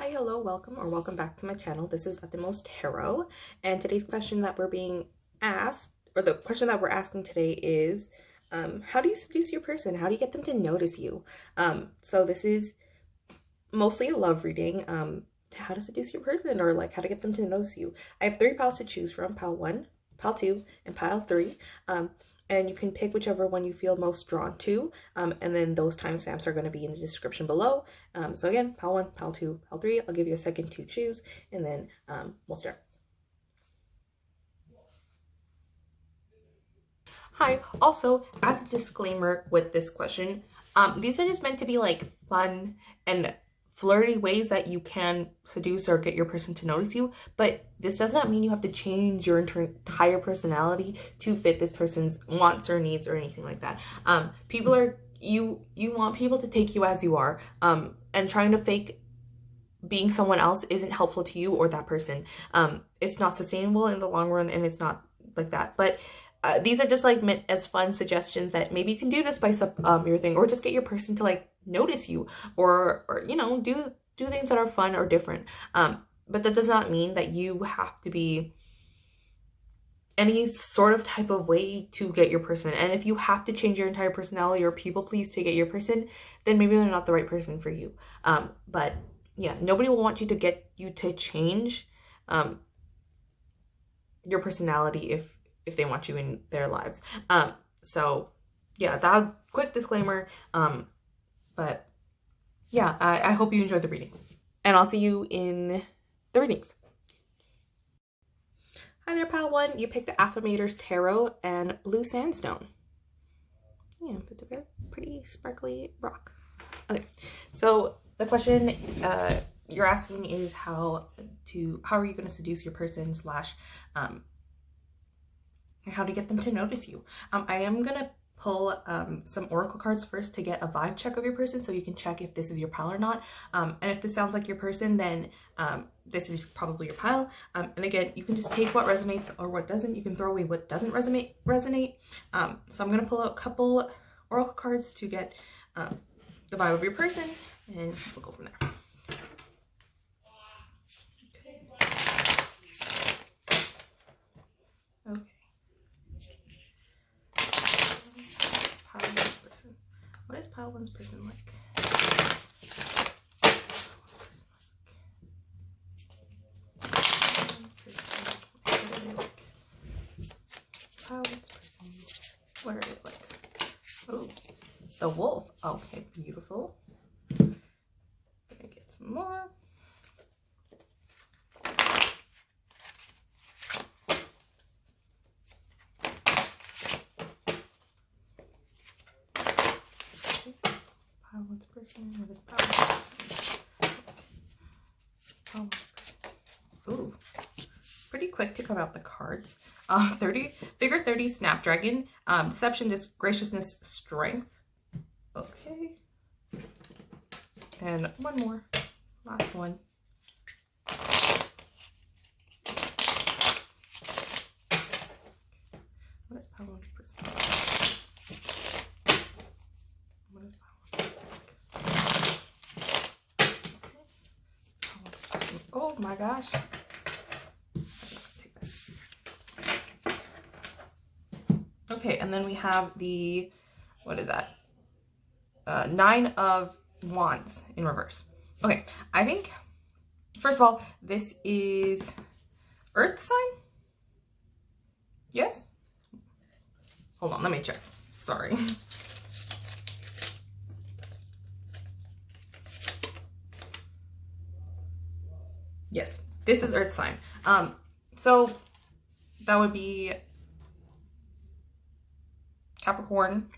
Hi, hello, welcome back to my channel. This is Atomos Tarot, and today's question that we're being asked, or the question that we're asking today is, how do you seduce your person? How do you get them to notice you? So this is mostly a love reading, how to seduce your person, or like how to get them to notice you. I have 3 piles to choose from, pile 1, pile 2, and pile 3. And you can pick whichever one you feel most drawn to, and then those timestamps are going to be in the description below. So again, pile 1, pile 2, pile 3. I'll give you a second to choose, and then we'll start. Hi, also, as a disclaimer with this question, these are just meant to be like fun and flirty ways that you can seduce or get your person to notice you, but this does not mean you have to change your entire personality to fit this person's wants or needs or anything like that. You want people to take you as you are, and trying to fake being someone else isn't helpful to you or that person. It's not sustainable in the long run, and it's not like that. But these are just like meant as fun suggestions that maybe you can do to spice up your thing, or just get your person to like notice you, or you know, do things that are fun or different. But that does not mean that you have to be any sort of type of way to get your person. And if you have to change your entire personality or people please to get your person, then maybe they're not the right person for you. But yeah, nobody will want you to get you to change your personality if they want you in their lives. So yeah, that quick disclaimer. But yeah, I hope you enjoyed the readings, and I'll see you in the readings. Hi there, pile 1. You picked the Affirmators Tarot and Blue Sandstone. Yeah, it's a very pretty sparkly rock. Okay, so the question you're asking is how are you going to seduce your person slash how to get them to notice you. I am gonna pull some oracle cards first to get a vibe check of your person, so you can check if this is your pile or not. And if this sounds like your person, then this is probably your pile. And again, you can just take what resonates or what doesn't. You can throw away what doesn't resonate. So I'm gonna pull out a couple oracle cards to get the vibe of your person, and we'll go from there. Okay. Pile 1's person. What is pile 1's person like? Pile 1's person. What are they like? Oh, the wolf. Okay, beautiful. Gonna get some more. Pile 1's person. What is pile 1's person? Pile 1's person. Ooh, pretty quick to come out the cards. 30, figure 30, Snapdragon, deception, graciousness, strength. Okay. And one more, last one. What is pile 1's person? What is pile 1's person? Okay. Oh my gosh. Okay, and then we have the, what is that? 9 of Wands in reverse. Okay, I think, first of all, this is Earth sign? Yes? Hold on, let me check. Sorry. Yes, this is Earth sign. So that would be Capricorn,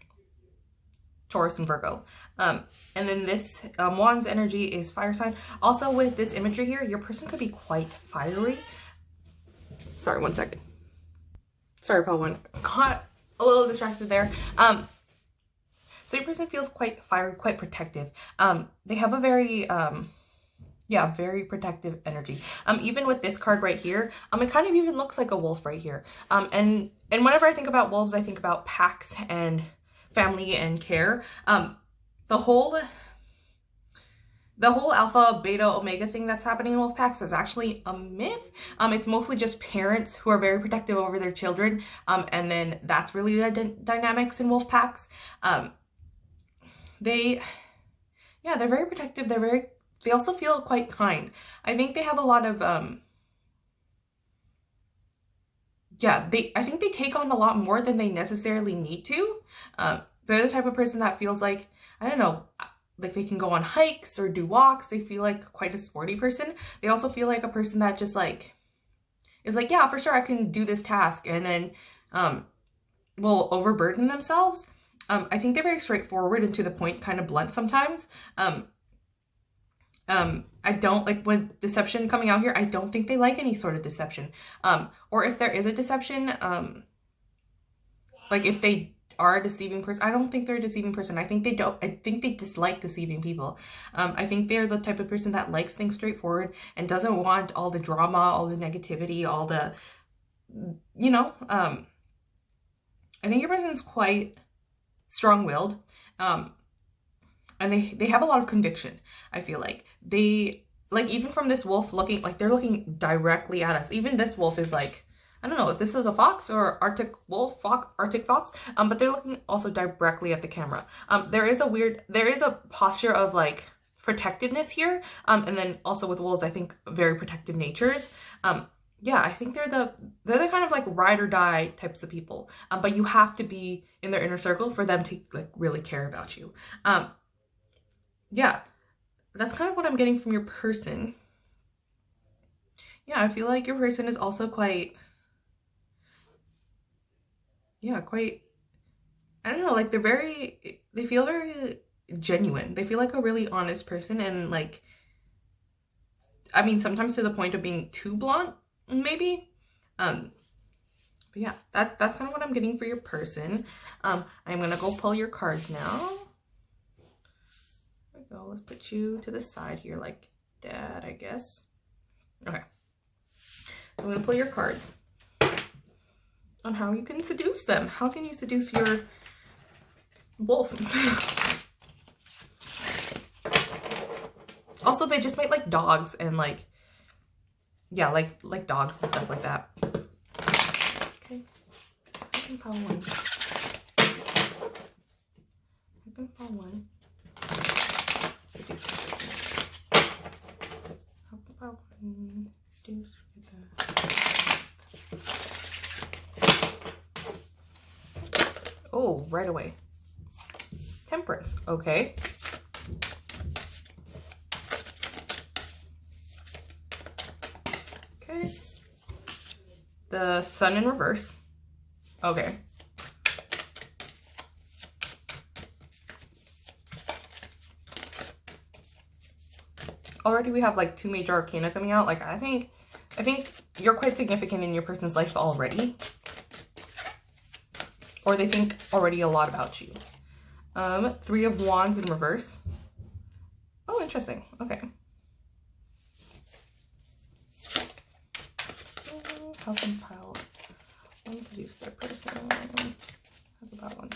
Taurus, and Virgo. And then this Wands energy is fire sign. Also with this imagery here, your person could be quite fiery. Sorry, one second. Sorry, pile 1. Got a little distracted there. So your person feels quite fiery, quite protective. They have a very very protective energy. Even with this card right here, it kind of even looks like a wolf right here. And whenever I think about wolves, I think about packs and family and care. the whole alpha, beta, omega thing that's happening in wolf packs is actually a myth. It's mostly just parents who are very protective over their children, and then that's really the dynamics in wolf packs. They're very protective. They also feel quite kind. I think they have a lot of, I think they take on a lot more than they necessarily need to. They're the type of person that feels like, I don't know, like they can go on hikes or do walks. They feel like quite a sporty person. They also feel like a person that just like is like, yeah, for sure I can do this task, and then will overburden themselves. I think they're very straightforward and to the point, kind of blunt sometimes. I don't like with deception coming out here. I don't think they like any sort of deception. Or if there is a deception, like if they are a deceiving person, I don't think they're a deceiving person. I think they dislike deceiving people. I think they're the type of person that likes things straightforward and doesn't want all the drama, all the negativity, all the, I think your person's quite strong-willed. And they have a lot of conviction. I feel like they, like, even from this wolf looking, like they're looking directly at us. Even this wolf is like, I don't know if this is a fox or Arctic wolf, Arctic fox, but they're looking also directly at the camera. There is a posture of like protectiveness here. And then also with wolves, I think very protective natures. I think they're the kind of like ride or die types of people. But you have to be in their inner circle for them to like really care about you. That's kind of what I'm getting from your person. I feel like your person is also quite, I don't know, like they feel very genuine. They feel like a really honest person, and like, I mean, sometimes to the point of being too blunt, maybe. But yeah, that's kind of what I'm getting for your person. I'm gonna go pull your cards now. There we go. Let's put you to the side here like that, I guess. Okay. I'm gonna pull your cards on how you can seduce them. How can you seduce your wolf? Also, they just made like dogs and like, yeah, like dogs and stuff like that. Okay. I can follow one. I can follow one. Seduce the person. How about one? Seduce with oh, right away. Temperance. Okay. Okay. The sun in reverse. Okay. Already we have like 2 major arcana coming out. Like I think you're quite significant in your person's life already. Or they think already a lot about you. 3 of Wands in reverse. Oh, interesting. Okay. How compile one seduce their person. How about one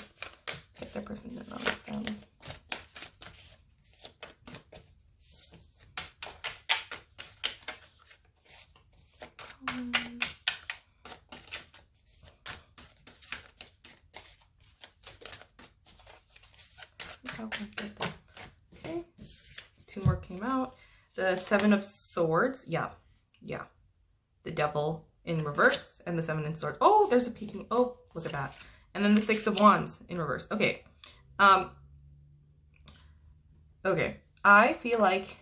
get their person to know them. Okay, 2 more came out. The 7 of Swords. Yeah. The Devil in reverse and the 7 in Swords. Oh, there's a peeking. Oh, look at that. And then the 6 of Wands in reverse. Okay. Okay. I feel like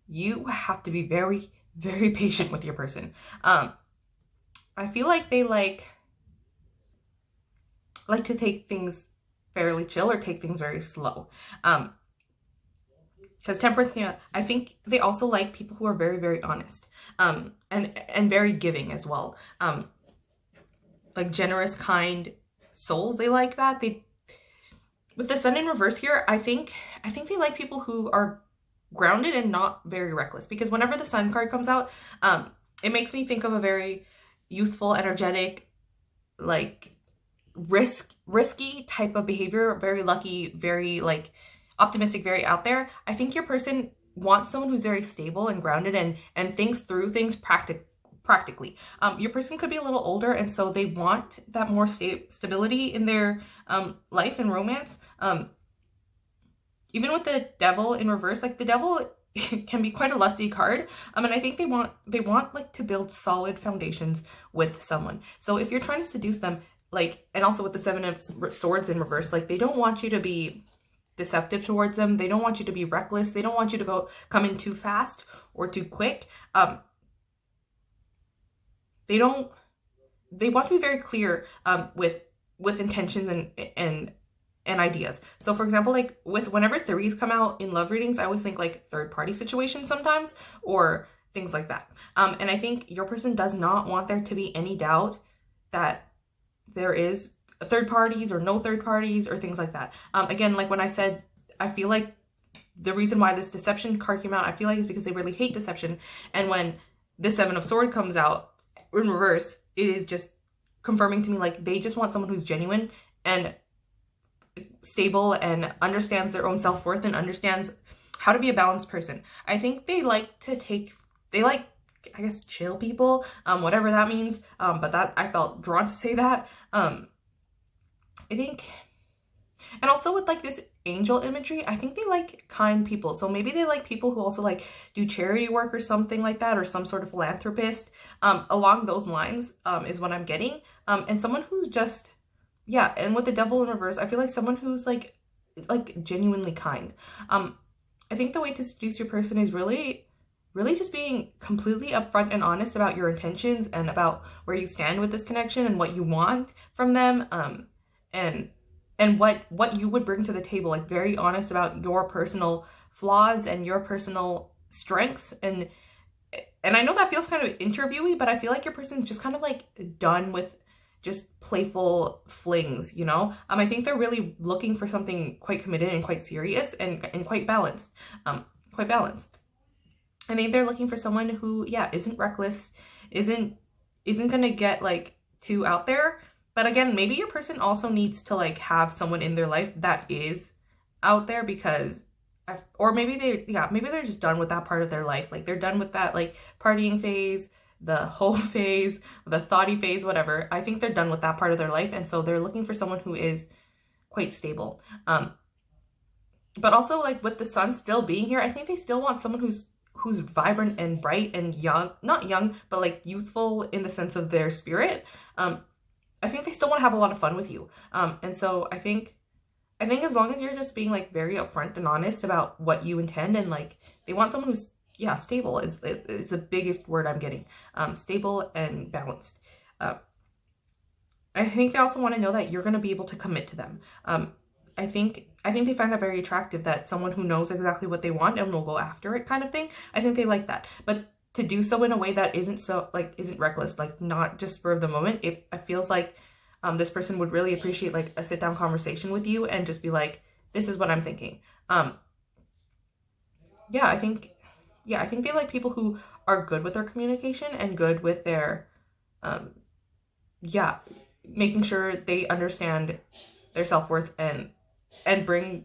you have to be very, very patient with your person. I feel like they like to take things fairly chill or take things very slow. Because Temperance came out. I think they also like people who are very, very honest. And very giving as well. Like generous, kind souls. They like that. With the sun in reverse here, I think they like people who are grounded and not very reckless. Because whenever the sun card comes out, it makes me think of a very youthful, energetic, like risky type of behavior. Very lucky, very like optimistic, very out there. I think your person wants someone who's very stable and grounded and thinks through things practically. Your person could be a little older, and so they want that more stability in their life and romance. Even with the devil in reverse, like the devil can be quite a lusty card. And I think they want like to build solid foundations with someone. So if you're trying to seduce them, like, and also with the Seven of Swords in reverse, like they don't want you to be deceptive towards them. They don't want you to be reckless. They don't want you to come in too fast or too quick. They want to be very clear with intentions and ideas. So for example, like whenever threes come out in love readings, I always think like third party situations sometimes, or things like that. And I think your person does not want there to be any doubt that there is third parties or no third parties or things like that. Again, like when I said, I feel like the reason why this deception card came out, I feel like is because they really hate deception. And when the Seven of Swords comes out in reverse, it is just confirming to me like they just want someone who's genuine and stable and understands their own self-worth and understands how to be a balanced person. I think they like, I guess, chill people, whatever that means. But that, I felt drawn to say that. I think, and also with like this angel imagery, I think they like kind people. So maybe they like people who also like do charity work or something like that, or some sort of philanthropist, along those lines, is what I'm getting. And someone who's just, yeah, and with the devil in reverse, I feel like someone who's like genuinely kind. I think the way to seduce your person is really just being completely upfront and honest about your intentions and about where you stand with this connection and what you want from them, and what you would bring to the table, like very honest about your personal flaws and your personal strengths. And I know that feels kind of interviewy, but I feel like your person's just kind of like done with just playful flings, you know? I think they're really looking for something quite committed and quite serious and quite balanced. I think they're looking for someone who, yeah, isn't reckless, isn't gonna get like too out there. But again, maybe your person also needs to like have someone in their life that is out there, because, or maybe they're just done with that part of their life. Like they're done with that like partying phase, the whole phase, the thoughty phase, whatever. I think they're done with that part of their life. And so they're looking for someone who is quite stable. But also like with the sun still being here, I think they still want someone who's vibrant and bright and young, not young, but like youthful in the sense of their spirit. I think they still want to have a lot of fun with you. And so I think as long as you're just being like very upfront and honest about what you intend, and like they want someone who's, yeah, stable is the biggest word I'm getting. Stable and balanced. I think they also want to know that you're going to be able to commit to them. I think they find that very attractive, that someone who knows exactly what they want and will go after it kind of thing. I think they like that. But to do so in a way that isn't reckless, like not just spur of the moment. It feels like this person would really appreciate like a sit down conversation with you and just be like, this is what I'm thinking. I think they like people who are good with their communication and good with their, making sure they understand their self-worth and bring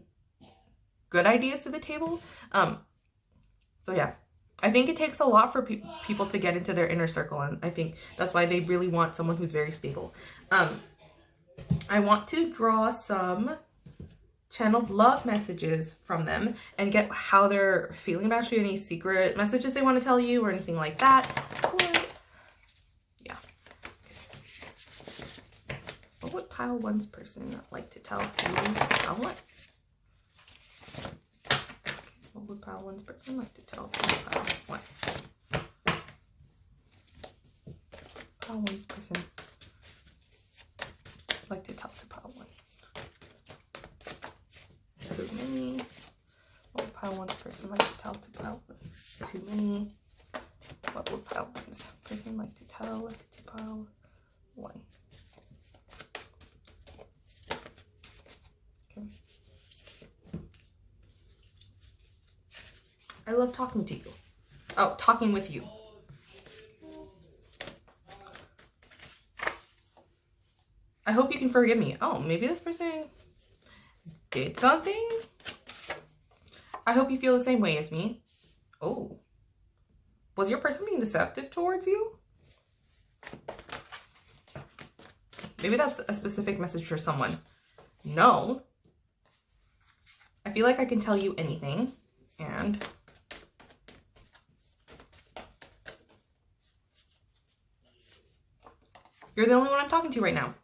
good ideas to the table. So yeah, I think it takes a lot for people to get into their inner circle, and I think that's why they really want someone who's very stable. I want to draw some channeled love messages from them and get how they're feeling about you, any secret messages they want to tell you or anything like that. What would pile one's person like to tell to pile one? What would pile one's person like to tell to pile one? Pile one's person like to tell to pile one. Too many. What would pile one's person like to tell to pile one? Too many. What would pile one's person like to tell to pile one? Okay. I love talking to you. Oh, talking with you. I hope you can forgive me. Oh, maybe this person did something I hope you feel the same way as me. Oh, was your person being deceptive towards you? Maybe that's a specific message for someone. No. I feel like I can tell you anything, and you're the only one I'm talking to right now.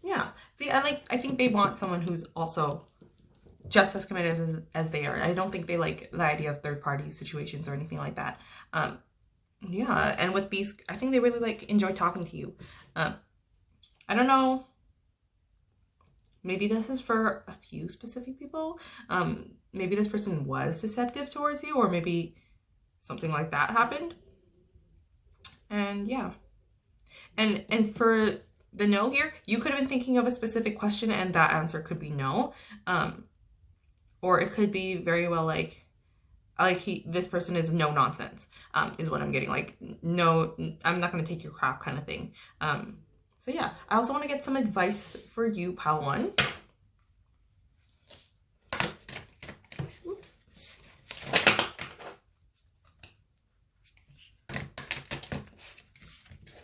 Yeah. See, I think they want someone who's also just as committed as they are. I don't think they like the idea of third-party situations or anything like that. Yeah, and with these, I think they really like enjoy talking to you. I don't know. Maybe this is for a few specific people. Maybe this person was deceptive towards you, or maybe something like that happened. And yeah. And for the no here, you could have been thinking of a specific question and that answer could be no. Or it could be very well like this person is no nonsense, is what I'm getting. Like, no, I'm not going to take your crap kind of thing. So yeah, I also want to get some advice for you, pile one.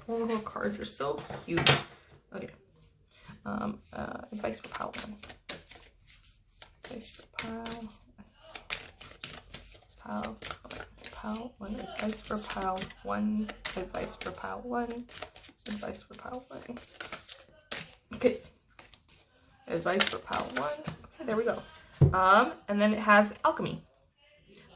Oh, cards are so huge. Okay. Advice for pile one. Advice for pile one. Advice for pile one. Advice for pile one. Advice for pile one. Okay. Advice for pile one. Okay, there we go. And then it has alchemy.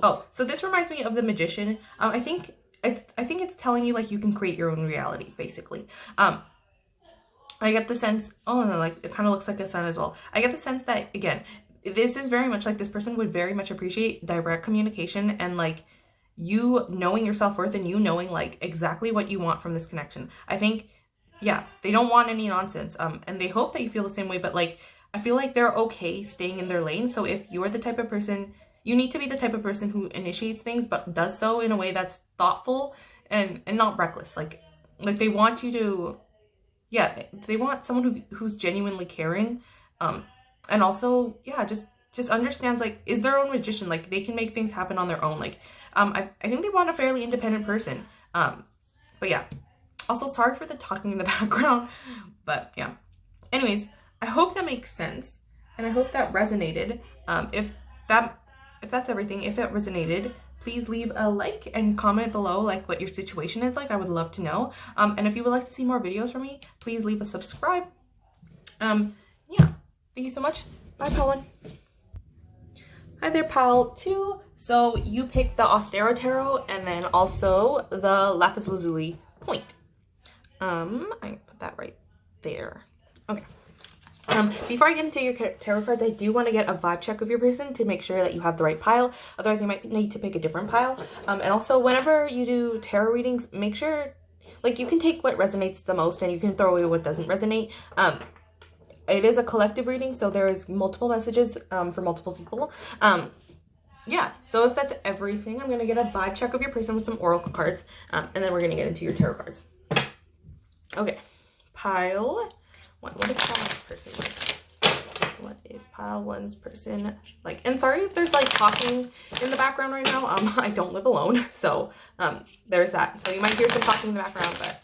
Oh, so this reminds me of the magician. I think it's telling you like you can create your own realities, basically. I get the sense, oh no, like it kind of looks like a sun as well. I get the sense that, again, this is very much like this person would very much appreciate direct communication and like you knowing your self-worth and you knowing like exactly what you want from this connection. I think, yeah, they don't want any nonsense. And they hope that you feel the same way, but like, I feel like they're okay staying in their lane. So if you're the type of person, you need to be the type of person who initiates things, but does so in a way that's thoughtful and not reckless. Like they want you to, yeah, they want someone who's genuinely caring. And also, yeah, just understands, like, is their own magician. Like, they can make things happen on their own. Like, I think they want a fairly independent person. But yeah, also sorry for the talking in the background, but yeah. Anyways, I hope that makes sense. And I hope that resonated. If that's everything, if it resonated, please leave a like and comment below like what your situation is like. I would love to know. And if you would like to see more videos from me, please leave a subscribe. Yeah, thank you so much. Bye, pile one. Hi there, pile two. So you picked the Austero Tarot and then also the Lapis Lazuli point. I put that right there. Okay. Before I get into your tarot cards, I do want to get a vibe check of your person to make sure that you have the right pile. Otherwise, you might need to pick a different pile. And also, whenever you do tarot readings, make sure, like, you can take what resonates the most and you can throw away what doesn't resonate. It is a collective reading, so there is multiple messages for multiple people. Yeah, so if that's everything, I'm going to get a vibe check of your person with some oracle cards, and then we're going to get into your tarot cards. Okay, pile one. What is pile one's person like? What is pile one's person like? And sorry if there's like talking in the background right now. I don't live alone, so there's that. So you might hear some talking in the background, but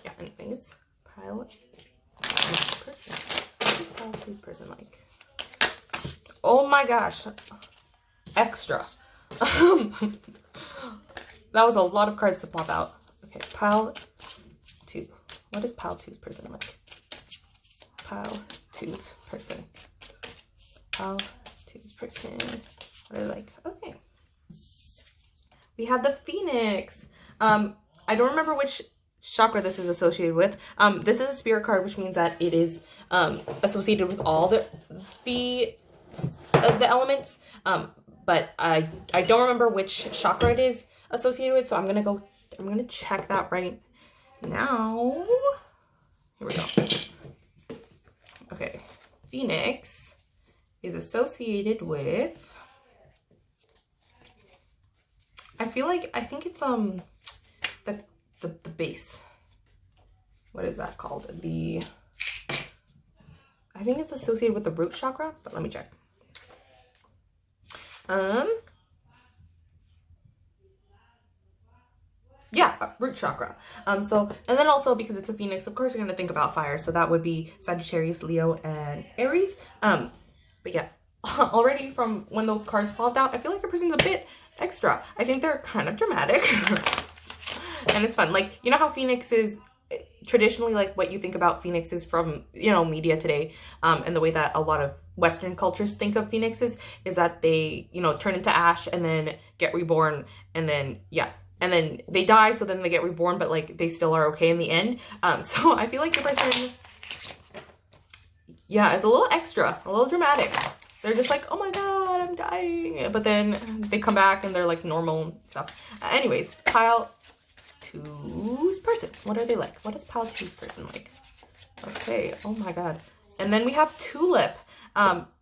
yeah. Anyways, pile one's person. What is pile two's person like? Oh my gosh, extra. That was a lot of cards to pop out. Okay, pile two. What is pile two's person like? Pile two's person. Pile two's person. What are they like? Okay. We have the Phoenix. I don't remember which chakra this is associated with. This is a spirit card, which means that it is associated with all the elements. But I don't remember which chakra it is associated with, so I'm gonna check that right now. Here we go. Okay, Phoenix is associated with, I think it's the base. What is that called? I think it's associated with the root chakra, but let me check. yeah, root chakra. So, and then also because it's a phoenix, of course you're gonna think about fire. So that would be Sagittarius, Leo, and Aries. But yeah, already from when those cards popped out, I feel like your person's a bit extra. I think they're kind of dramatic. And it's fun. Like, you know how Phoenix is traditionally, like what you think about phoenixes from, you know, media today, and the way that a lot of Western cultures think of phoenixes is that they, you know, turn into ash and then get reborn, and then yeah, and then they die, so then they get reborn, but like they still are okay in the end. So I feel like your person, yeah, it's a little extra, a little dramatic. They're just like, oh my god, I'm dying, but then they come back and they're like normal stuff. Anyways, pile two's person. What are they like? What is pile two's person like? Okay, oh my god. And then we have tulip.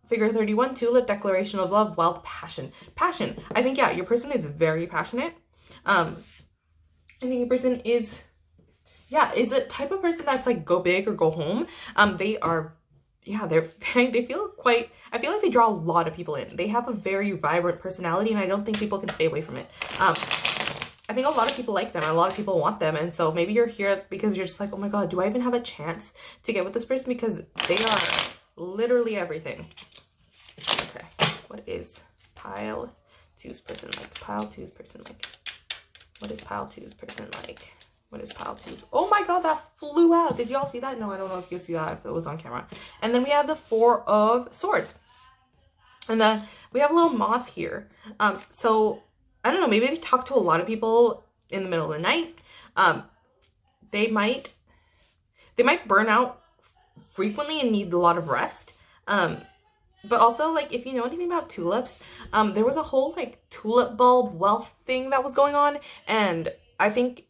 Figure 31, tulip, declaration of love, wealth, passion. Passion. I think, yeah, your person is very passionate. I think your person is, yeah, is a type of person that's like go big or go home. They are, yeah, they feel quite, I feel like they draw a lot of people in. They have a very vibrant personality, and I don't think people can stay away from it. I think a lot of people like them. A lot of people want them. And so maybe you're here because you're just like, oh my god, do I even have a chance to get with this person? Because they are literally everything. Okay, what is pile two's person like? Pile two's person like? What is pile two's person like? What is pile two's? Oh my god, that flew out. Did y'all see that? No, I don't know if you see that, if it was on camera. And then we have the Four of Swords. And then we have a little moth here. So I don't know, maybe they talk to a lot of people in the middle of the night. They might burn out frequently and need a lot of rest. But also, like, if you know anything about tulips, there was a whole like tulip bulb wealth thing that was going on, and I think,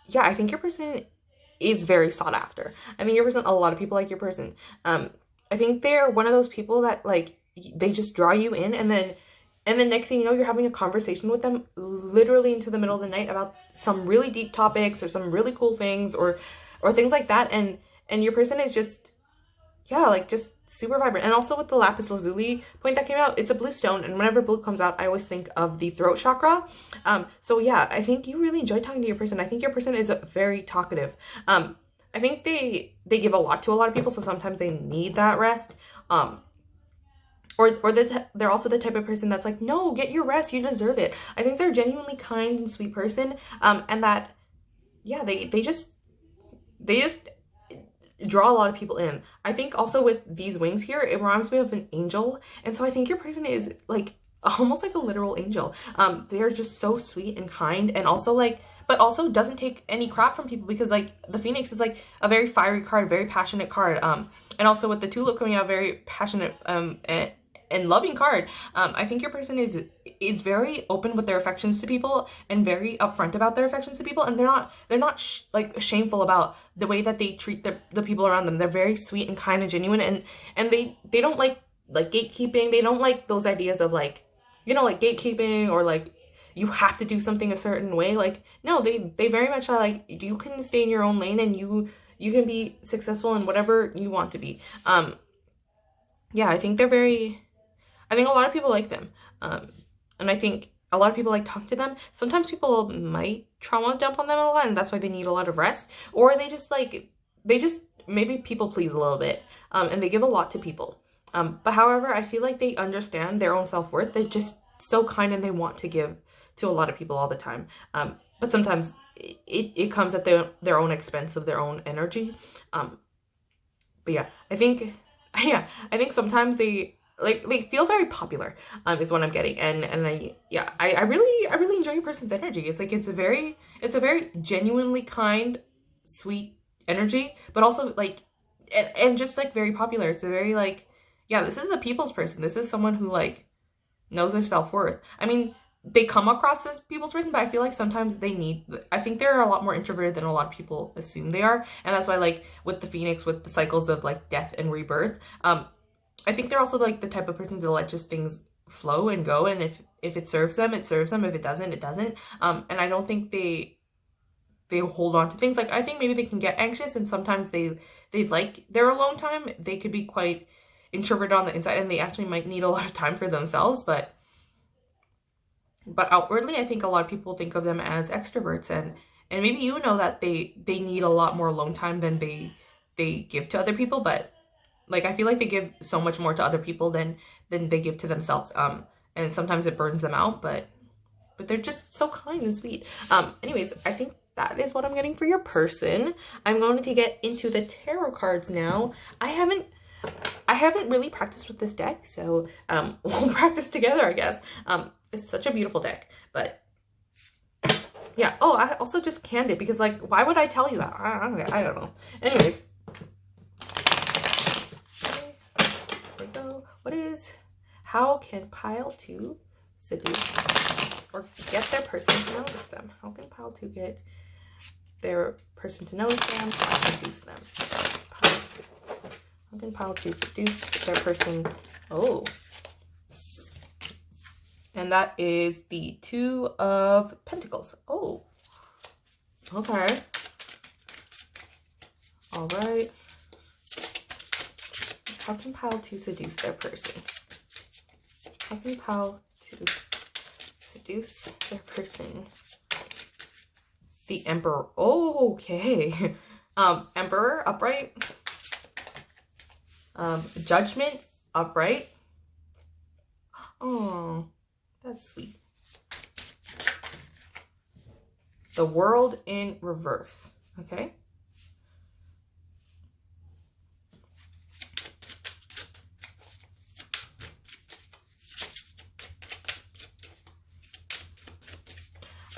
yeah, I think your person is very sought after. I think your person, a lot of people like your person. I think they're one of those people that like, they just draw you in, and then next thing you know, you're having a conversation with them literally into the middle of the night about some really deep topics or some really cool things or things like that. And your person is just, yeah, like just super vibrant. And also with the lapis lazuli point that came out, it's a blue stone. And whenever blue comes out, I always think of the throat chakra. So yeah, I think you really enjoy talking to your person. I think your person is very talkative. I think they give a lot to a lot of people. So sometimes they need that rest. Or they're also the type of person that's like, no, get your rest, you deserve it. I think they're a genuinely kind and sweet person, and that, yeah, they just draw a lot of people in. I think also with these wings here, it reminds me of an angel, and so I think your person is like almost like a literal angel. They're just so sweet and kind, and also like, but also doesn't take any crap from people, because like the Phoenix is like a very fiery card, very passionate card, and also with the tulip coming out, very passionate and loving card. I think your person is very open with their affections to people and very upfront about their affections to people, and they're not like shameful about the way that they treat the people around them. They're very sweet and kind and genuine, and they don't like gatekeeping. They don't like those ideas of like, you know, like gatekeeping or like you have to do something a certain way. Like, no, they very much are like, you can stay in your own lane and you can be successful in whatever you want to be. Yeah, I think I think a lot of people like them. And I think a lot of people like talk to them. Sometimes people might trauma dump on them a lot, and that's why they need a lot of rest. Or they just maybe people please a little bit. And they give a lot to people. But however, I feel like they understand their own self-worth. They're just so kind and they want to give to a lot of people all the time. But sometimes it comes at their own expense of their own energy. But yeah, I think sometimes they feel very popular, is what I'm getting. And I really enjoy your person's energy. It's like, it's a very genuinely kind, sweet energy, but also like, and just like very popular. It's a very like, yeah, this is a people's person. This is someone who like knows their self-worth. I mean, they come across as people's person, but I feel like sometimes I think they're a lot more introverted than a lot of people assume they are. And that's why, like, with the Phoenix, with the cycles of like death and rebirth, I think they're also like the type of person to let just things flow and go. And if it serves them, it serves them. If it doesn't, it doesn't. And I don't think they hold on to things. Like, I think maybe they can get anxious, and sometimes they like their alone time. They could be quite introverted on the inside, and they actually might need a lot of time for themselves. But outwardly, I think a lot of people think of them as extroverts, And maybe you know that they need a lot more alone time than they give to other people, but like I feel like they give so much more to other people than they give to themselves. And sometimes it burns them out, but they're just so kind and sweet. Anyways, I think that is what I'm getting for your person. I'm going to get into the tarot cards now. I haven't really practiced with this deck, so we'll practice together, I guess. It's such a beautiful deck, but yeah. Oh, I also just canned it because, like, why would I tell you that? I don't know. Anyways, okay, there we go. What is, how can pile 2 seduce or get their person to notice them? How can pile 2 get their person to notice them or seduce them? Pile 2. How can pile 2 seduce their person? Oh. And that is the 2 of Pentacles. Oh. Okay. All right. How can pile 2 seduce their person? How can pile 2 seduce their person? The Emperor. Oh, okay. Emperor, upright. Judgment, upright. Oh, that's sweet. The World in reverse. Okay.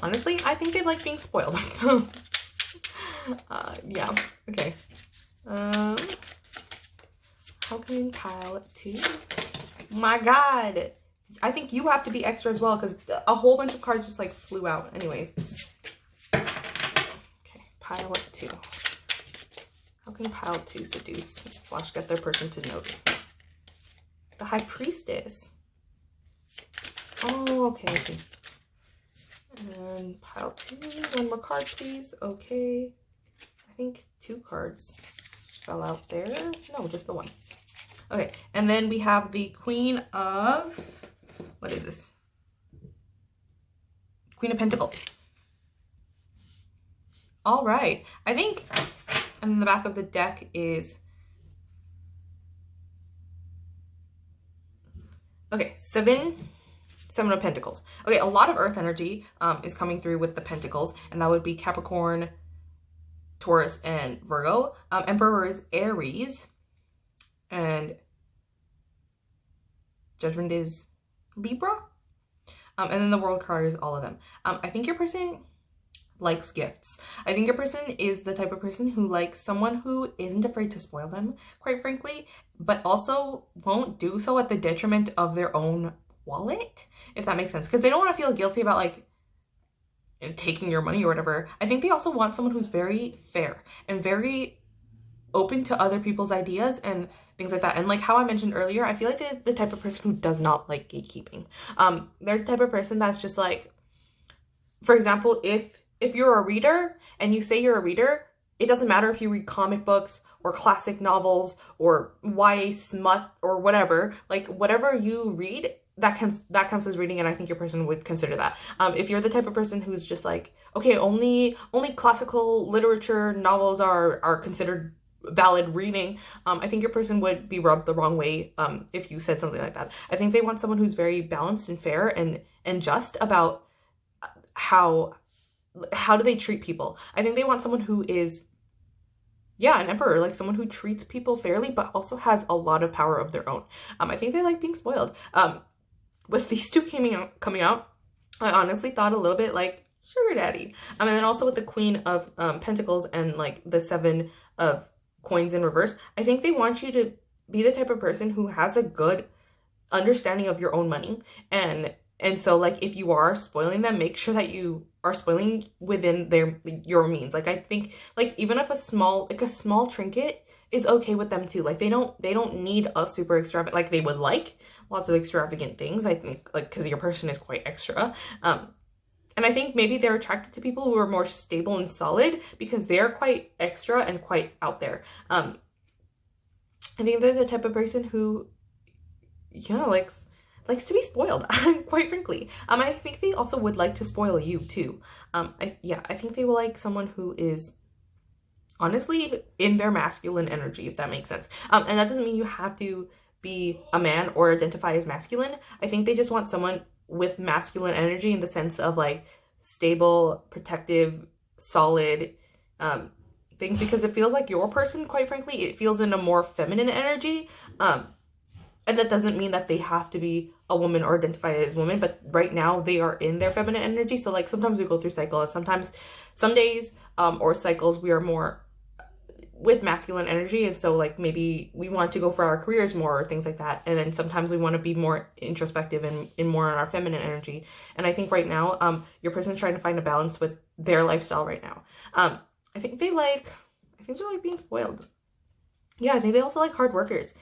Honestly, I think they like being spoiled. Yeah. Okay. How can pile 2? My God. I think you have to be extra as well because a whole bunch of cards just like flew out. Anyways. Okay. Pile 2. How can pile 2 seduce / get their person to notice them? The High Priestess. Oh, okay. I see. And pile 2. One more card, please. Okay. I think 2 cards fell out there. No, just the one. Okay. And then we have the Queen of... What is this? Queen of Pentacles. All right. I think... And then the back of the deck is... Okay. 7 of Pentacles. Okay, a lot of earth energy is coming through with the Pentacles, and that would be Capricorn, Taurus, and Virgo. Emperor is Aries, and Judgment is Libra. And then the World card is all of them. I think your person likes gifts. I think your person is the type of person who likes someone who isn't afraid to spoil them, quite frankly, but also won't do so at the detriment of their own wallet, if that makes sense, because they don't want to feel guilty about like taking your money or whatever. I think they also want someone who's very fair and very open to other people's ideas and things like that. And like how I mentioned earlier, I feel like they're the type of person who does not like gatekeeping. They're the type of person that's just like, for example, if you're a reader and you say you're a reader, it doesn't matter if you read comic books or classic novels or YA smut or whatever, like whatever you read, that counts as reading, and I think your person would consider that. If you're the type of person who's just like, okay, only classical literature novels are considered valid reading, I think your person would be rubbed the wrong way if you said something like that. I think they want someone who's very balanced and fair and just about how do they treat people. I think they want someone who is, yeah, an emperor, like someone who treats people fairly but also has a lot of power of their own. I think they like being spoiled. With these two coming out, I honestly thought a little bit like sugar daddy. And then also with the Queen of Pentacles and like the 7 of coins in reverse, I think they want you to be the type of person who has a good understanding of your own money. And so like if you are spoiling them, make sure that you are spoiling within your means. Like I think like even if a small trinket is okay with them too. Like they don't need a super extravagant, like they would like lots of extravagant things, I think, like because your person is quite extra. And I think maybe they're attracted to people who are more stable and solid because they're quite extra and quite out there. I think they're the type of person who, yeah, likes likes to be spoiled, quite frankly. I think they also would like to spoil you too. I think they will like someone who is honestly in their masculine energy, if that makes sense. And that doesn't mean you have to be a man or identify as masculine. I think they just want someone with masculine energy in the sense of like stable, protective, solid things, because it feels like your person, quite frankly, it feels in a more feminine energy. And that doesn't mean that they have to be a woman or identify as women, but right now they are in their feminine energy. So like sometimes we go through cycle, and sometimes some days or cycles we are more with masculine energy, and so like maybe we want to go for our careers more or things like that, and then sometimes we want to be more introspective and in more on our feminine energy. And I think right now your person's trying to find a balance with their lifestyle right now. I think they like being spoiled. Yeah, I think they also like hard workers.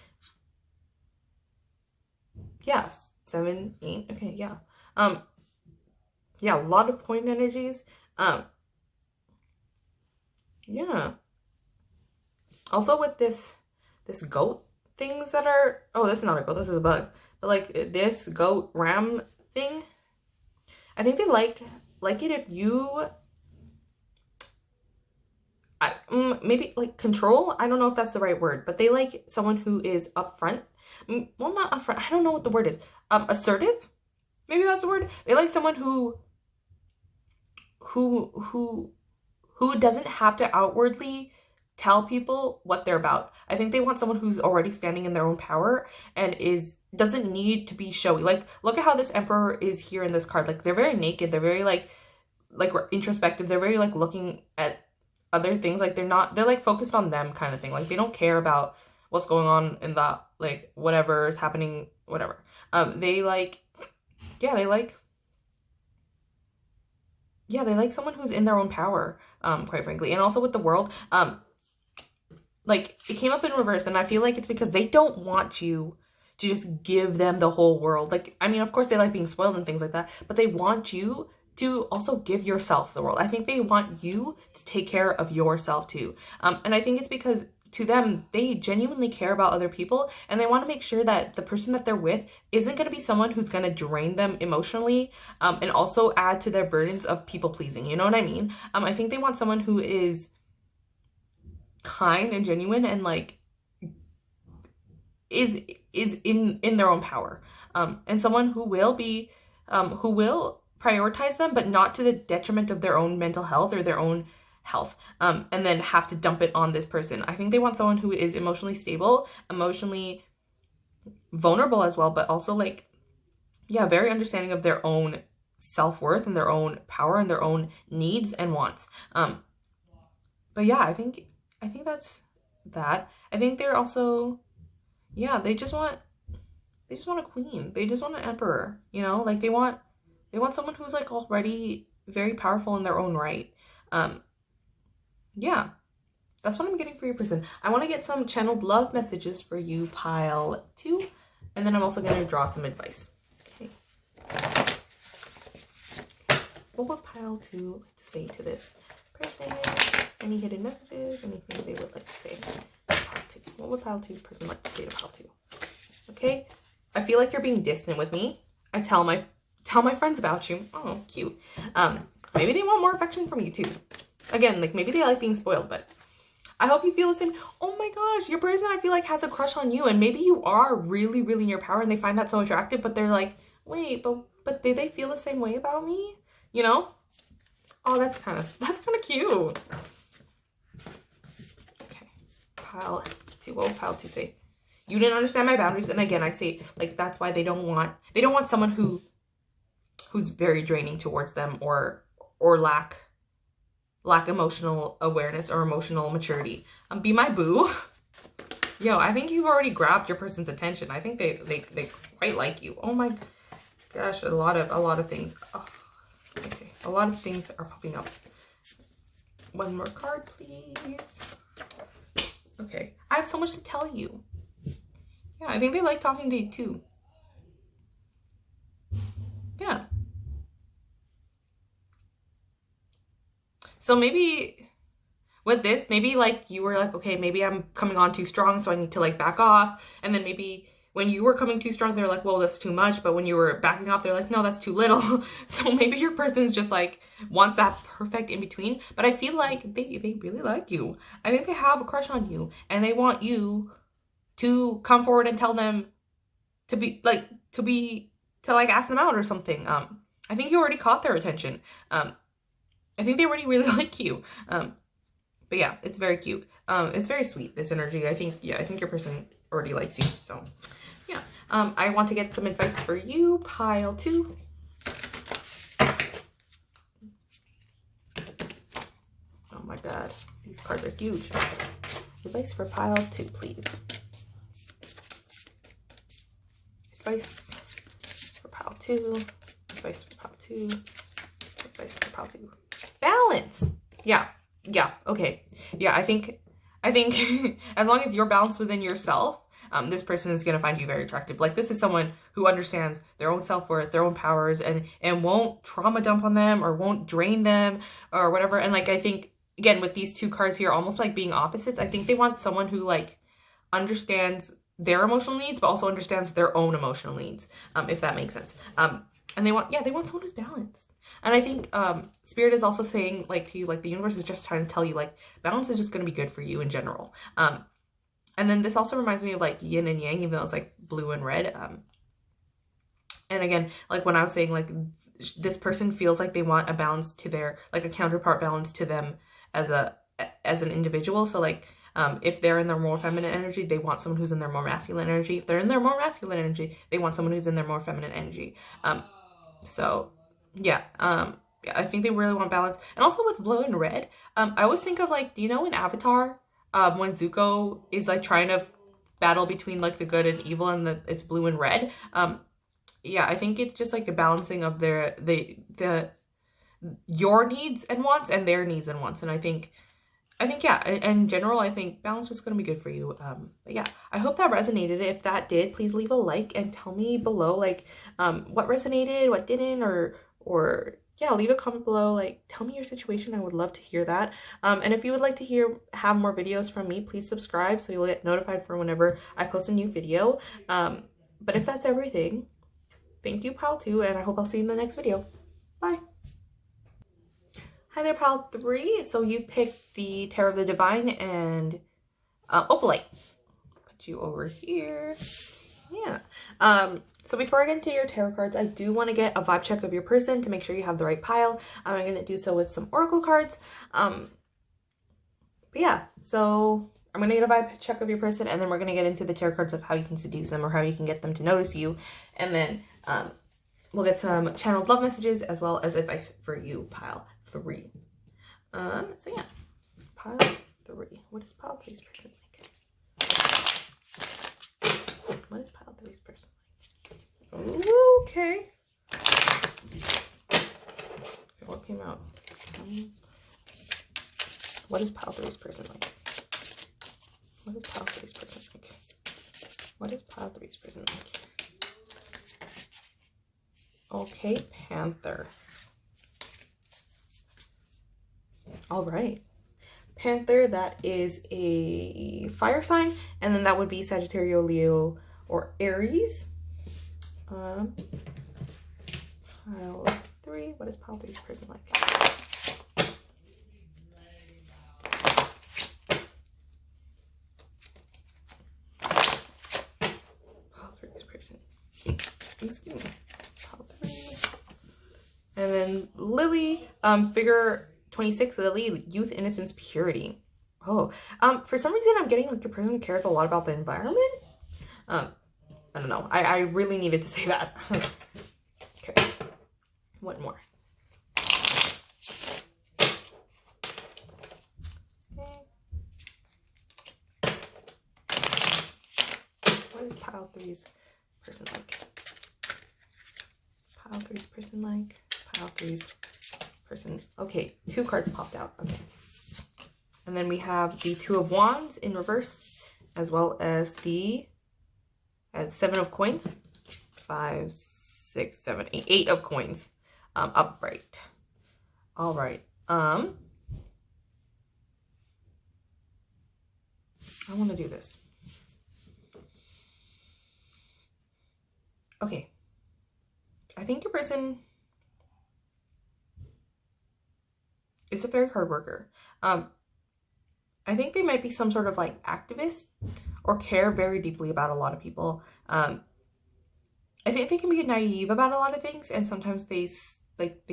Yeah, 7, 8. Okay, yeah. Yeah, a lot of point energies. Yeah. Also with this goat things that are, oh, this is not a goat, this is a bug. But like this goat ram thing, I think they like it if you maybe like control. I don't know if that's the right word, but they like someone who is upfront. Well, not upfront. I don't know what the word is. Assertive. Maybe that's the word. They like someone who doesn't have to outwardly tell people what they're about. I think they want someone who's already standing in their own power and doesn't need to be showy. Like, look at how this emperor is here in this card. Like, they're very naked. They're very like introspective. They're very like looking at other things. Like they're like focused on them kind of thing. Like they don't care about what's going on in the like whatever is happening, whatever. They like someone who's in their own power, quite frankly. And also with the world, like it came up in reverse, and I feel like it's because they don't want you to just give them the whole world. Like, I mean, of course they like being spoiled and things like that, but they want you to also give yourself the world. I think they want you to take care of yourself too. And I think it's because to them, they genuinely care about other people, and they want to make sure that the person that they're with isn't going to be someone who's going to drain them emotionally, and also add to their burdens of people pleasing. You know what I mean? I think they want someone who is kind and genuine and like is in their own power, and someone who will prioritize them, but not to the detriment of their own mental health or their own health, and then have to dump it on this person. I think they want someone who is emotionally stable, emotionally vulnerable as well, but also like, yeah, very understanding of their own self-worth and their own power and their own needs and wants. But yeah, I think that's that. I think they're also, yeah, they just want a queen. They just want an emperor, you know? Like they want someone who's like already very powerful in their own right. Yeah, that's what I'm getting for your person. I want to get some channeled love messages for you, pile 2, and then I'm also going to draw some advice. Okay. What would pile 2 like to say to this person? Any hidden messages? Anything they would like to say? Pile 2. What would pile 2 person like to say to pile 2? Okay. I feel like you're being distant with me. I tell my friends about you. Oh, cute. Maybe they want more affection from you too. Again, like maybe they like being spoiled, but I hope you feel the same. Oh my gosh, your person I feel like has a crush on you, and maybe you are really, really in your power and they find that so attractive, but they're like, wait, but do they feel the same way about me? You know? Oh, that's kind of cute. Okay, pile 2. What would pile 2 say? You didn't understand my boundaries, and again, I say like that's why they don't want someone who's very draining towards them or lack emotional awareness or emotional maturity. Be my boo. Yo, I think you've already grabbed your person's attention. I think they quite like you. Oh my gosh, a lot of things. Oh, okay, a lot of things are popping up. One more card, please. Okay, I have so much to tell you. Yeah, I think they like talking to you too. Yeah. So maybe with this, maybe like you were like, okay, maybe I'm coming on too strong, so I need to like back off. And then maybe when you were coming too strong, they're like, well, that's too much. But when you were backing off, they're like, no, that's too little. So maybe your person's just like wants that perfect in between. But I feel like they really like you. I think they have a crush on you, and they want you to come forward and tell them to like ask them out or something. I think you already caught their attention. I think they already really like you. But yeah, it's very cute. It's very sweet, this energy. I think your person already likes you. So yeah. I want to get some advice for you, pile 2. Oh my god, these cards are huge. Advice for pile 2, please. Advice for pile 2. Advice for pile 2. Advice for pile 2. Balance. Yeah. Okay. Yeah, I think as long as you're balanced within yourself, this person is going to find you very attractive. Like, this is someone who understands their own self-worth, their own powers, and won't trauma dump on them or won't drain them or whatever. And like, I think, again, with these 2 cards here, almost like being opposites, I think they want someone who like understands their emotional needs, but also understands their own emotional needs, if that makes sense. And they want someone who's balanced. And I think Spirit is also saying, like, to you, like, the universe is just trying to tell you, like, balance is just going to be good for you in general. And then this also reminds me of, like, yin and yang, even though it's, like, blue and red. And again, like, when I was saying, like, this person feels like they want a balance to their, like, a counterpart balance to them as an individual. So, like, if they're in their more feminine energy, they want someone who's in their more masculine energy. If they're in their more masculine energy, they want someone who's in their more feminine energy. So yeah, I think they really want balance. And also with blue and red, I always think of, like, do you know in Avatar, when Zuko is like trying to battle between like the good and evil, and it's blue and red. Yeah, I think it's just like a balancing of your needs and wants and their needs and wants. And I think yeah, in general, I think balance is going to be good for you. But yeah, I hope that resonated. If that did, please leave a like and tell me below, like, what resonated, what didn't, or yeah, leave a comment below. Like, tell me your situation. I would love to hear that. And if you would like to have more videos from me, please subscribe so you'll get notified for whenever I post a new video. But if that's everything, thank you, pile 2, and I hope I'll see you in the next video. Bye. Hi there, pile 3. So you picked the Tarot of the Divine and Opalite. Put you over here. Yeah. So before I get into your tarot cards, I do want to get a vibe check of your person to make sure you have the right pile. I'm going to do so with some oracle cards. But yeah, so I'm going to get a vibe check of your person, and then we're going to get into the tarot cards of how you can seduce them or how you can get them to notice you. And then we'll get some channeled love messages as well as advice for you, pile 3. So yeah, pile 3. What is pile 3's person like? What is pile 3's person like? Okay. What came out? What is pile 3's person like? What is pile 3's person like? What is pile 3's person like? Okay, Panther. All right. Panther, that is a fire sign, and then that would be Sagittarius, Leo, or Aries. Pile 3. What is pile 3's person like? Pile 3's person. Excuse me. Pile 3. And then Lily, figure 26, Lily, youth, innocence, purity. Oh, for some reason I'm getting like your person cares a lot about the environment. I don't know. I really needed to say that. Okay. One more. Okay. What is pile 3's person like? Pile 3's person like? Pile 3's person. Okay, 2 cards popped out. Okay. And then we have the 2 of Wands in reverse, as well as the 7 of Coins. 5, 6, 7, 8. 8 of Coins. Upright. All right. I want to do this. Okay. I think your person is a very hard worker. I think they might be some sort of like activist or care very deeply about a lot of people. I think they can be naive about a lot of things, and sometimes they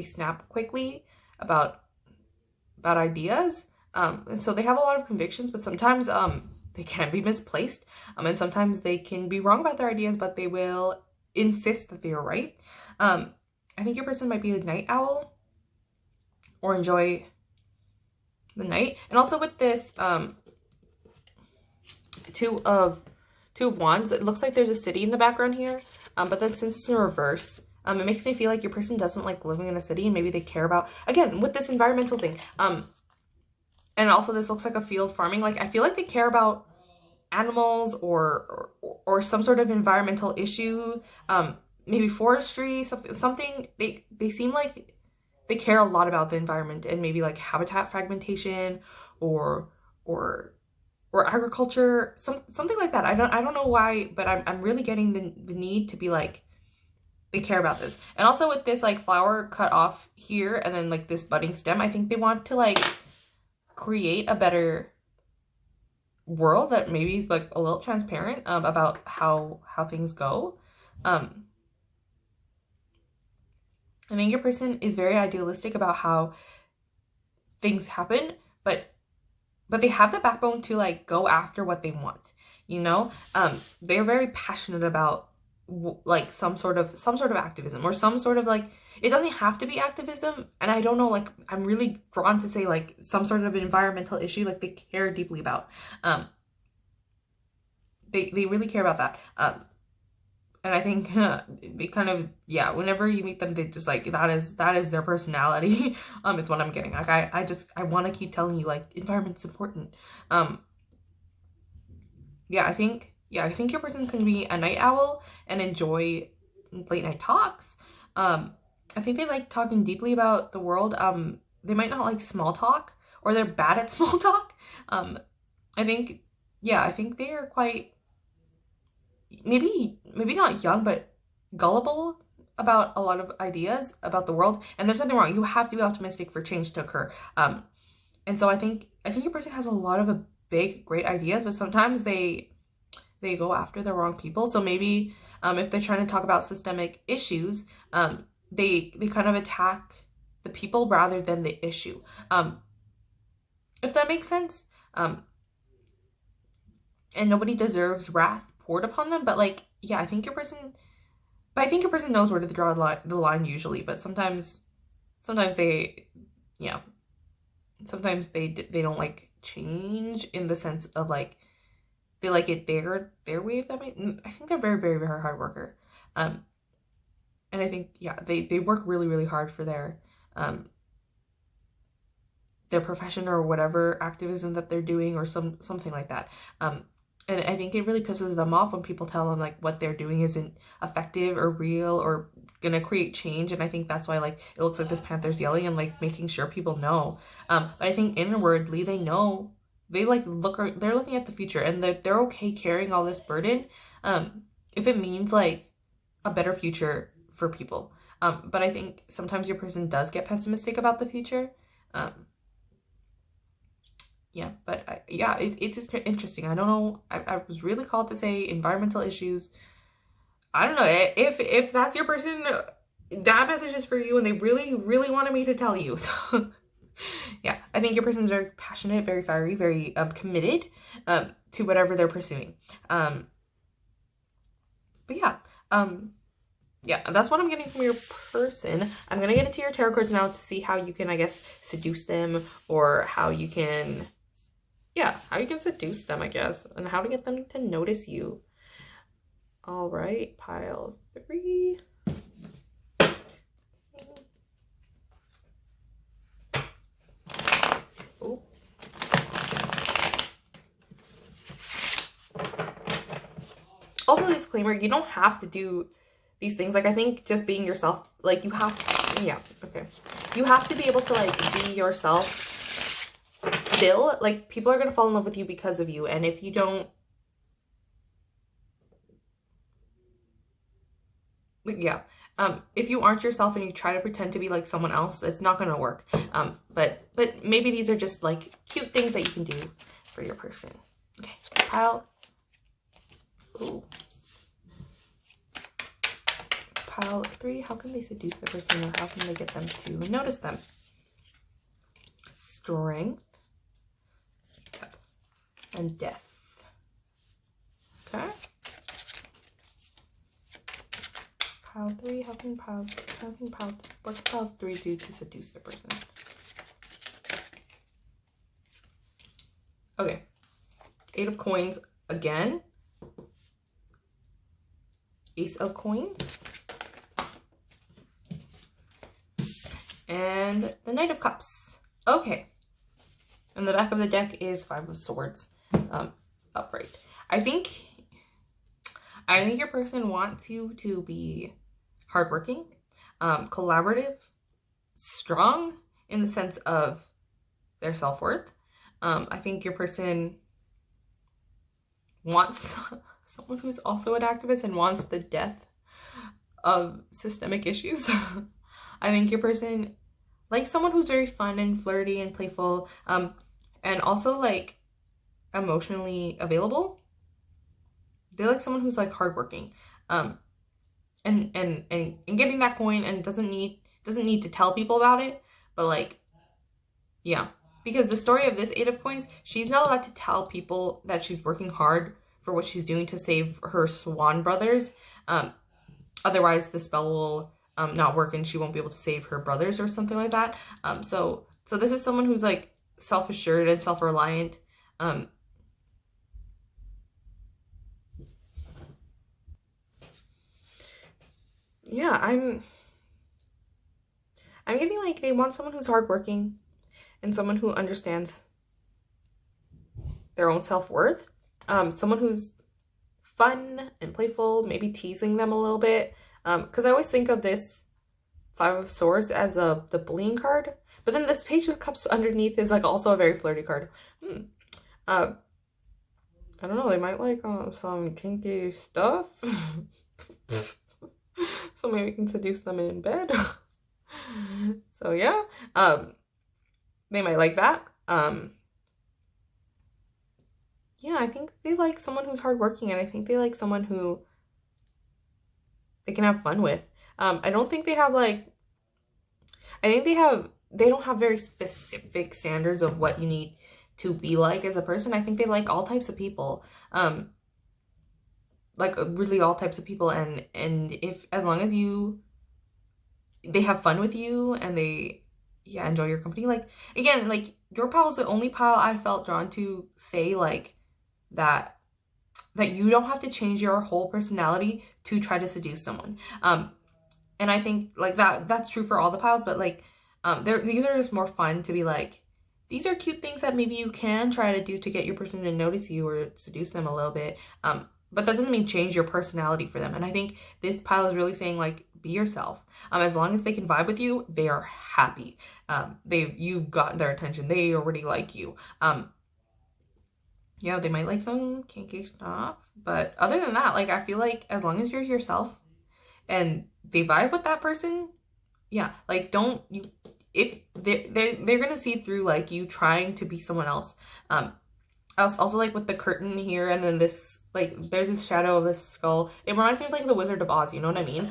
snap quickly about ideas. And so they have a lot of convictions, but sometimes they can be misplaced. And sometimes they can be wrong about their ideas, but they will insist that they are right. I think your person might be a night owl or enjoy the night. And also with this two of wands, it looks like there's a city in the background here, but then since it's in reverse, it makes me feel like your person doesn't like living in a city, and maybe they care about, again, with this environmental thing, and also this looks like a field farming, like I feel like they care about animals or some sort of environmental issue, maybe forestry, something. They seem like they care a lot about the environment, and maybe like habitat fragmentation or agriculture, something like that. I don't know why, but I'm really getting the need to be like, they care about this. And also with this like flower cut off here and then like this budding stem, I think they want to like create a better world that maybe is like a little transparent about how things go. I think your person is very idealistic about how things happen, but they have the backbone to like go after what they want, you know. They're very passionate about like some sort of activism, or some sort of like, it doesn't have to be activism, and I don't know, like I'm really drawn to say like some sort of environmental issue like they care deeply about. They really care about that. And I think they kind of, yeah, whenever you meet them, they just like, that is their personality. It's what I'm getting. Like I want to keep telling you like environment's important. Yeah, I think your person can be a night owl and enjoy late night talks. I think they like talking deeply about the world. They might not like small talk, or they're bad at small talk. I think they are quite, maybe not young, but gullible about a lot of ideas about the world. And there's nothing wrong. You have to be optimistic for change to occur. And so I think your person has a lot of big, great ideas, but sometimes they go after the wrong people. So maybe if they're trying to talk about systemic issues, they kind of attack the people rather than the issue. If that makes sense. And nobody deserves wrath poured upon them, but like, yeah, I think your person knows where to draw the line usually, but sometimes they, yeah, sometimes they don't like change in the sense of like, they like it their way, if that makes, I think they're very, very, very hard worker. And I think, yeah, they work really, really hard for their profession or whatever activism that they're doing, or something like that. And I think it really pisses them off when people tell them like what they're doing isn't effective or real or gonna create change. And I think that's why like it looks like this panther's yelling and like making sure people know. But I think inwardly they know, they like they're looking at the future, and they're okay carrying all this burden if it means like a better future for people. But I think sometimes your person does get pessimistic about the future. Yeah, but it's just interesting. I don't know. I was really called to say environmental issues. I don't know if that's your person. That message is for you, and they really, really wanted me to tell you. So, yeah, I think your person is very passionate, very fiery, very committed to whatever they're pursuing. But yeah, yeah, that's what I'm getting from your person. I'm gonna get into your tarot cards now to see how you can, I guess, seduce them, or how you can. Yeah, how you can seduce them, I guess, and how to get them to notice you. All right, pile 3. Oh. Also, disclaimer, you don't have to do these things. Like, I think just being yourself, like, you have to, yeah, okay. You have to be able to, like, be yourself still. Like, people are going to fall in love with you because of you. And if you don't, like, yeah. If you aren't yourself and you try to pretend to be like someone else, it's not gonna work. But maybe these are just like cute things that you can do for your person. Okay, pile. Ooh. Pile 3. How can they seduce the person, or how can they get them to notice them? Strength. Yep. And death. Okay. Pile 3. What's pile 3 do to seduce the person? Okay. 8 of coins again. Ace of coins. And the Knight of Cups. Okay. And the back of the deck is 5 of Swords. Upright. I think your person wants you to be hardworking, collaborative, strong in the sense of their self-worth. I think your person wants someone who's also an activist and wants the death of systemic issues. I think your person likes someone who's very fun and flirty and playful, and also like emotionally available. They like someone who's like hardworking, and getting that coin, and doesn't need to tell people about it, but like, yeah, because the story of this 8 of coins, she's not allowed to tell people that she's working hard for what she's doing to save her swan brothers. Otherwise the spell will not work and she won't be able to save her brothers or something like that. So this is someone who's like self-assured and self-reliant. Yeah, I'm getting like they want someone who's hardworking and someone who understands their own self-worth. Someone who's fun and playful, maybe teasing them a little bit. Because I always think of this 5 of Swords as the bullying card, but then this Page of Cups underneath is like also a very flirty card. I don't know, they might like some kinky stuff. So maybe we can seduce them in bed. So yeah, they might like that. Yeah, I think they like someone who's hardworking, and I think they like someone who they can have fun with. I don't think they have like, they don't have very specific standards of what you need to be like as a person. I think they like all types of people. Like really all types of people, and if, as long as they have fun with you and they enjoy your company. Like, again, like your pile is the only pile I felt drawn to say like that you don't have to change your whole personality to try to seduce someone. And I think like that's true for all the piles, but like these are just more fun to be like, these are cute things that maybe you can try to do to get your person to notice you or seduce them a little bit. But that doesn't mean change your personality for them. And I think this pile is really saying like, be yourself. As long as they can vibe with you, they are happy. You've gotten their attention. They already like you. Yeah, they might like some kinky stuff, but other than that, like, I feel like as long as you're yourself and they vibe with that person, yeah, like if they're gonna see through like you trying to be someone else. Also like with the curtain here, and then this, like, there's this shadow of this skull. It reminds me of like the Wizard of Oz, you know what I mean?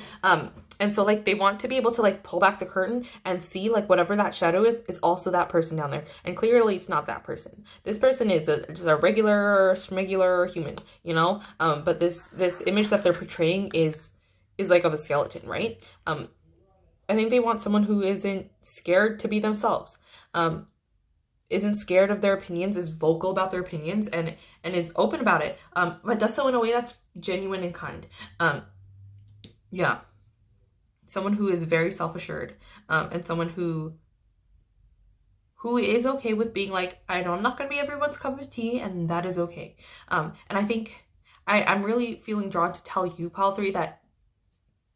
And so like they want to be able to like pull back the curtain and see like whatever that shadow is also that person down there. And clearly it's not that person. This person is just a regular human, you know? But this image that they're portraying is like of a skeleton, right? I think they want someone who isn't scared to be themselves. Isn't scared of their opinions, is vocal about their opinions, and is open about it, but does so in a way that's genuine and kind. Yeah, someone who is very self-assured, and someone who is okay with being like, I know I'm not gonna be everyone's cup of tea, and that is okay. And I think I'm really feeling drawn to tell you, pile 3, that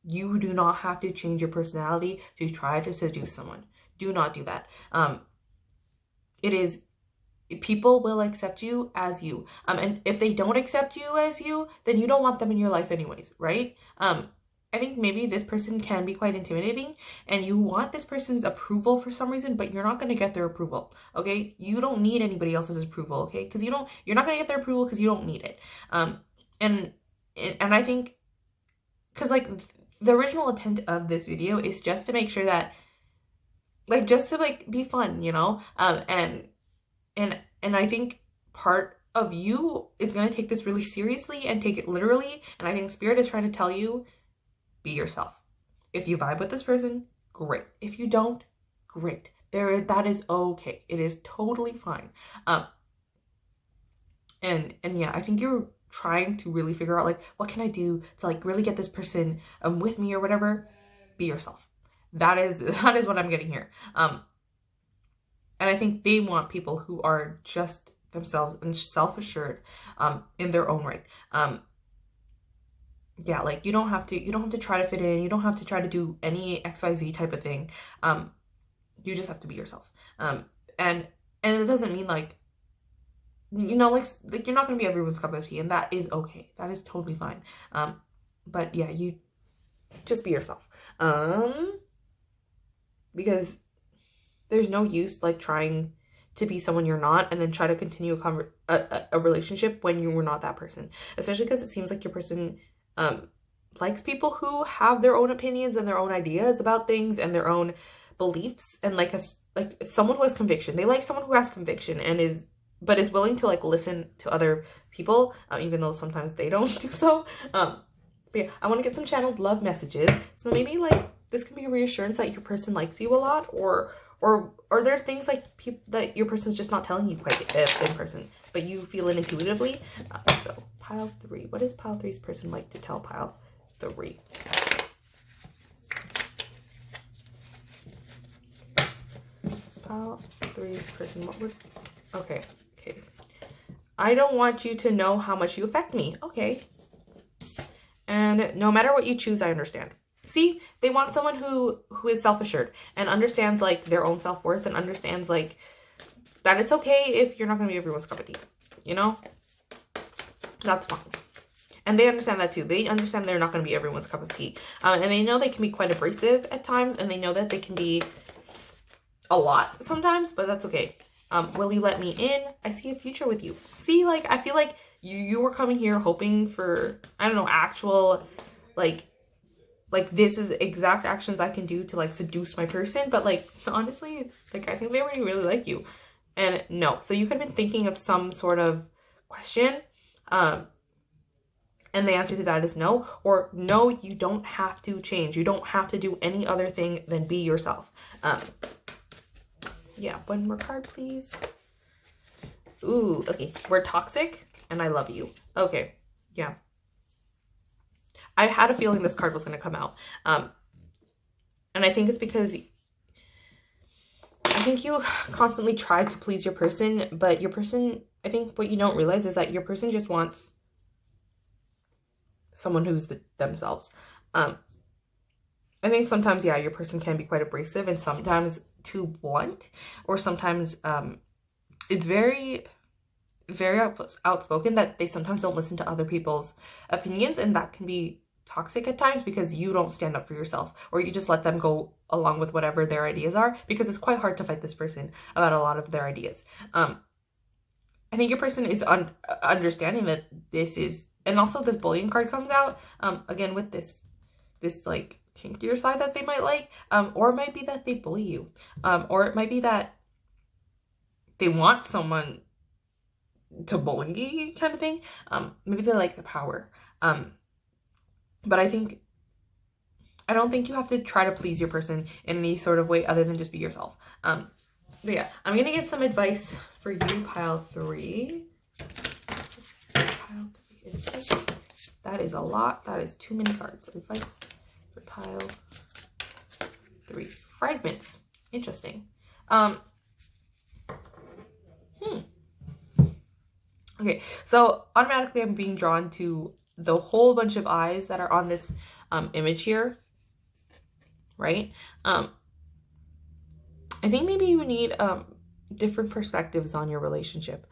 you do not have to change your personality to try to seduce someone. Do not do that. People will accept you as you. And if they don't accept you as you, then you don't want them in your life anyways, right? I think maybe this person can be quite intimidating and you want this person's approval for some reason, but you're not going to get their approval. Okay. You don't need anybody else's approval. Okay. Because you're not going to get their approval because you don't need it. And I think, because like the original intent of this video is just to make sure that, like, just to like be fun, you know? And I think part of you is going to take this really seriously and take it literally. And I think Spirit is trying to tell you, be yourself. If you vibe with this person, great. If you don't, great. That is okay. It is totally fine. And yeah, I think you're trying to really figure out like, what can I do to like really get this person with me or whatever. Be yourself. That is what I'm getting here. And I think they want people who are just themselves and self-assured in their own right. Yeah, like you don't have to try to fit in. You don't have to try to do any XYZ type of thing. You just have to be yourself. And it doesn't mean like, you know, like you're not going to be everyone's cup of tea, and that is okay. That is totally fine. But yeah, you just be yourself. Because there's no use like trying to be someone you're not and then try to continue a relationship when you were not that person. Especially because it seems like your person likes people who have their own opinions and their own ideas about things and their own beliefs, and like someone who has conviction. They like someone who has conviction and is willing to like listen to other people, even though sometimes they don't do so. But yeah, I want to get some channeled love messages. So maybe like this can be a reassurance that your person likes you a lot, or there's things like that your person's just not telling you quite in person, but you feel it intuitively. So pile 3, what does pile 3's person like to tell pile 3? Pile 3's person, what would, okay. I don't want you to know how much you affect me. Okay. And no matter what you choose, I understand. See, they want someone who is self-assured and understands like their own self-worth and understands like that it's okay if you're not going to be everyone's cup of tea, you know? That's fine. And they understand that too. They understand they're not going to be everyone's cup of tea. And they know they can be quite abrasive at times, and they know that they can be a lot sometimes, but that's okay. Will you let me in? I see a future with you. See, like, I feel like you were coming here hoping for, I don't know, actual, like this is exact actions I can do to like seduce my person. But like, honestly, like, I think they already really like you. And no, so you could have been thinking of some sort of question, and the answer to that is no, or no, you don't have to change. You don't have to do any other thing than be yourself. Yeah, one more card, please. Ooh, okay. We're toxic and I love you. Okay, yeah. I had a feeling this card was going to come out. And I think it's because I think you constantly try to please your person, but your person, I think what you don't realize is that your person just wants someone who's themselves. I think sometimes, yeah, your person can be quite abrasive and sometimes too blunt, or sometimes it's very, very outspoken that they sometimes don't listen to other people's opinions, and that can be toxic at times because you don't stand up for yourself, or you just let them go along with whatever their ideas are, because it's quite hard to fight this person about a lot of their ideas. I think your person is understanding that this is, and also this bullying card comes out again with this like kinkier side that they might like, or it might be that they bully you, or it might be that they want someone to bully you kind of thing. Maybe they like the power. But I don't think you have to try to please your person in any sort of way other than just be yourself. But yeah, I'm going to get some advice for you, pile 3. Pile 3 advice. That is a lot. That is too many cards. Advice for pile 3. Fragments. Interesting. Okay, so automatically I'm being drawn to the whole bunch of eyes that are on this image here, right? I think maybe you need different perspectives on your relationship.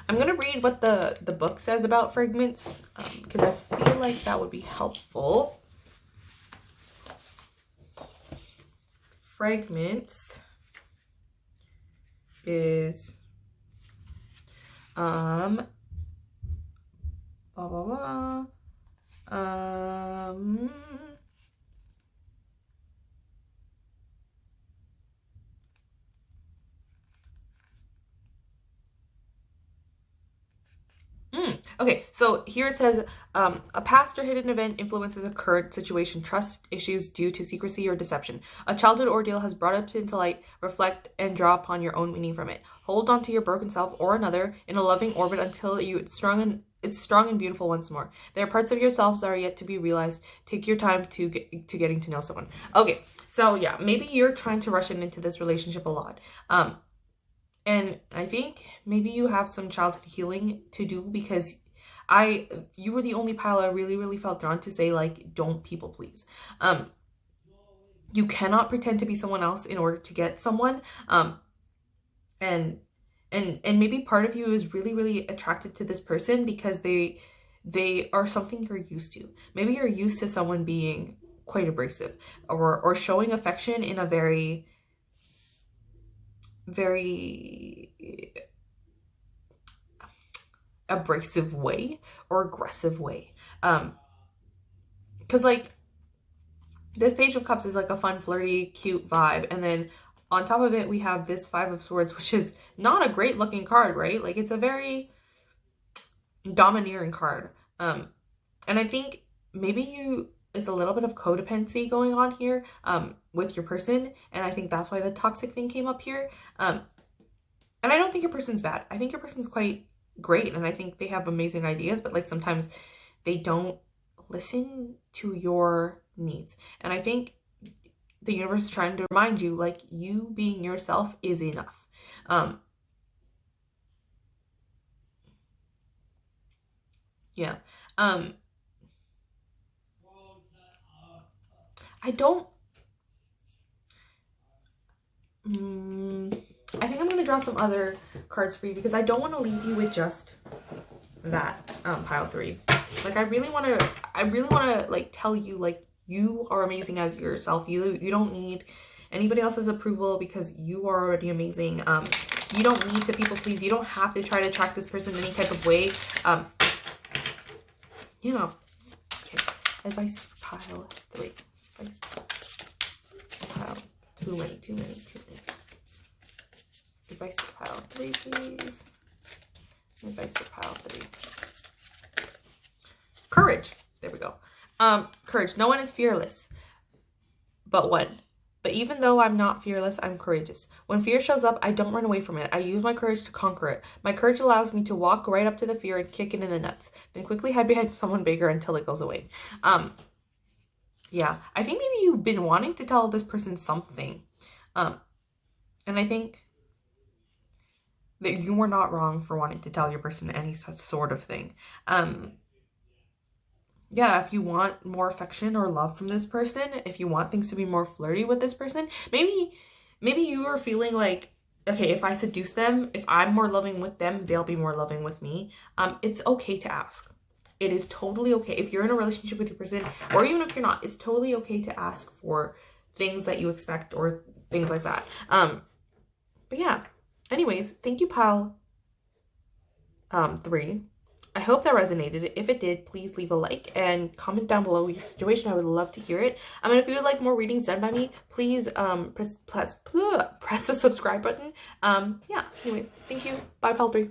I'm gonna read what the book says about fragments, because I feel like that would be helpful. Fragments is blah blah blah. Okay, so here it says, a past or hidden event influences a current situation, trust issues due to secrecy or deception. A childhood ordeal has brought it into light, reflect and draw upon your own meaning from it. Hold on to your broken self or another in a loving orbit until it's strong and beautiful once more. There are parts of yourselves that are yet to be realized. Take your time to getting to know someone. Okay, so yeah, maybe you're trying to rush into this relationship a lot. And I think maybe you have some childhood healing to do, because you were the only pile I really felt drawn to say, like, don't people please. You cannot pretend to be someone else in order to get someone. And maybe part of you is really attracted to this person because they are something you're used to. Maybe you're used to someone being quite abrasive or showing affection in a very abrasive way or aggressive way. Because like this Page of Cups is like a fun, flirty, cute vibe, and then on top of it we have this Five of Swords, which is not a great looking card, right? Like it's a very domineering card. And I think maybe there's a little bit of codependency going on here with your person, and I think that's why the toxic thing came up here. And I don't think your person's bad. I think your person's quite great, and I think they have amazing ideas, but like sometimes they don't listen to your needs. And I think the universe is trying to remind you, like, you being yourself is enough. Yeah. I don't I think I'm going to draw some other cards for you, because I don't want to leave you with just that pile 3. Like I really want to like tell you, like, you are amazing as yourself. You don't need anybody else's approval, because you are already amazing. You don't need to people please. You don't have to try to attract this person in any type of way. You know. Okay. Advice for pile 3. Advice for pile. Too many. Advice for pile 3, please. Advice for pile 3. Courage. There we go. Courage. No one is fearless but one. But even though I'm not fearless, I'm courageous. When fear shows up, I don't run away from it. I use my courage to conquer it. My courage allows me to walk right up to the fear and kick it in the nuts, then quickly hide behind someone bigger until it goes away. Yeah, I think maybe you've been wanting to tell this person something. And I think that you were not wrong for wanting to tell your person any such sort of thing. Yeah, if you want more affection or love from this person, if you want things to be more flirty with this person, maybe you are feeling like, okay, if I seduce them, if I'm more loving with them, they'll be more loving with me. It's okay to ask. It is totally okay. If you're in a relationship with your person, or even if you're not, it's totally okay to ask for things that you expect or things like that. But yeah, anyways, thank you, pile 3. I hope that resonated. If it did, please leave a like and comment down below your situation. I would love to hear it. And if you would like more readings done by me, please press the subscribe button. Yeah, anyways, thank you. Bye, pile 3.